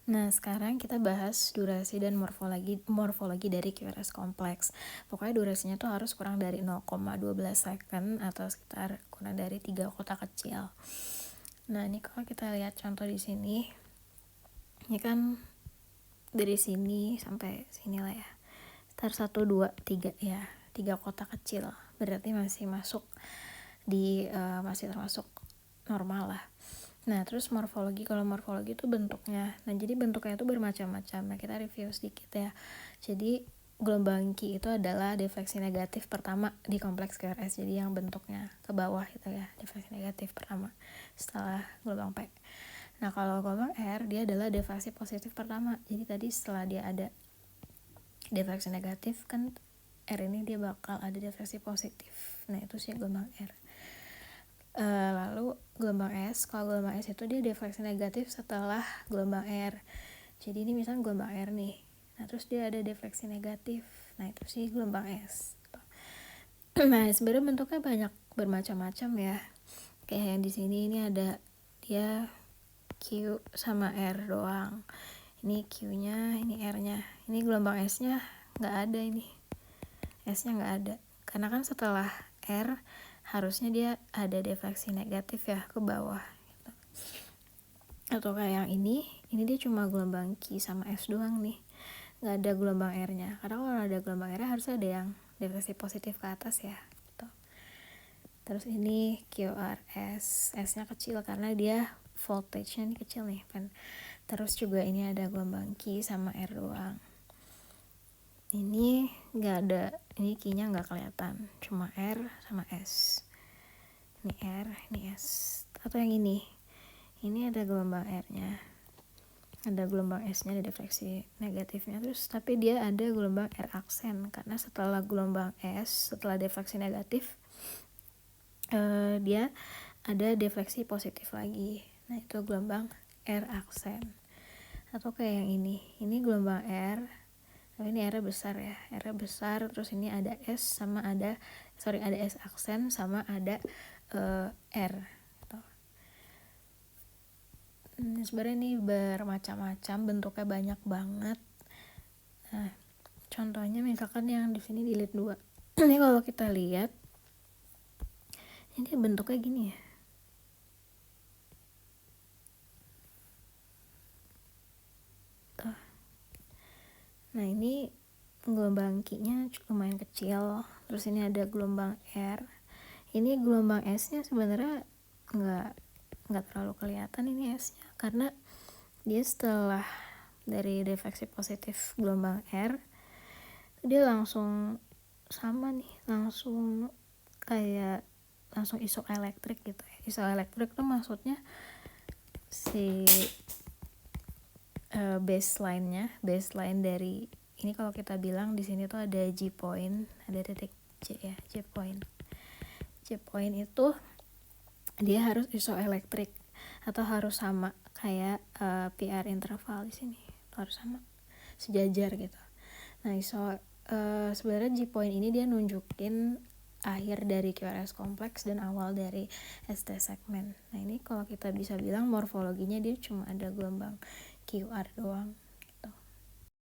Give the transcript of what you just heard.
Nah, sekarang kita bahas durasi dan morfologi dari QRS kompleks. Pokoknya durasinya tuh harus kurang dari 0,12 second atau sekitar kurang dari 3 kotak kecil. Nah, ini kalau kita lihat contoh di sini, ini kan dari sini sampai sini lah ya. Sekitar 1, 2, 3 ya. 3 kotak kecil. Berarti masih masuk masih termasuk normal lah. Nah, terus kalau morfologi itu bentuknya. Nah, jadi bentuknya itu bermacam-macam. Nah, kita review sedikit ya. Jadi, gelombang Q itu adalah defleksi negatif pertama di kompleks QRS. Jadi, yang bentuknya ke bawah itu ya, defleksi negatif pertama setelah gelombang P. Nah, kalau gelombang R, dia adalah defleksi positif pertama. Jadi, tadi setelah dia ada defleksi negatif, kan R ini dia bakal ada defleksi positif. Nah, itu sih gelombang R. Lalu gelombang S, kalau gelombang S itu dia defleksi negatif setelah gelombang R. Jadi ini misalnya gelombang R nih, nah terus dia ada defleksi negatif, nah itu sih gelombang S. Nah, sebenarnya bentuknya banyak bermacam-macam ya. Kayak yang di sini ini ada dia Q sama R doang. Ini Q-nya, ini R-nya. Ini gelombang S-nya nggak ada ini. S-nya nggak ada. Karena kan setelah R harusnya dia ada defleksi negatif ya ke bawah gitu. Atau kayak yang ini dia cuma gelombang Q sama S doang nih, nggak ada gelombang R-nya. Karena kalau ada gelombang R harusnya ada yang defleksi positif ke atas ya gitu. Terus ini QRS, S-nya kecil karena dia voltage-nya nih kecil nih kan. Terus juga ini ada gelombang Q sama R doang. Ini nggak ada, ini Q-nya nggak kelihatan, cuma R sama S. Ini R, ini S. Atau yang ini ada gelombang R-nya, ada gelombang S-nya, ada defleksi negatifnya. Terus tapi dia ada gelombang R aksen karena setelah gelombang S, setelah defleksi negatif, dia ada defleksi positif lagi. Nah, itu gelombang R aksen. Atau kayak yang ini gelombang R, tapi ini R besar ya, R besar. Terus ini ada S sama ada S aksen sama ada R gitu. Sebenarnya ini bermacam-macam, bentuknya banyak banget. Nah, contohnya misalkan yang di sini dilihat 2. Ini kalau kita lihat, ini bentuknya gini ya. Tuh. Nah, ini gelombang Q-nya lumayan kecil. Terus ini ada gelombang R. Ini gelombang S-nya sebenarnya nggak terlalu kelihatan ini S-nya karena dia setelah dari defleksi positif gelombang R, dia langsung sama nih, langsung isoelektrik gitu ya. Isoelektrik tuh maksudnya si baseline dari ini, kalau kita bilang di sini tuh ada G point, ada titik J ya, J point itu dia harus isoelektrik atau harus sama kayak PR interval di sini, harus sama sejajar gitu. Nah, sebenarnya G point ini dia nunjukin akhir dari QRS kompleks dan awal dari ST segmen. Nah, ini kalau kita bisa bilang morfologinya dia cuma ada gelombang QR doang.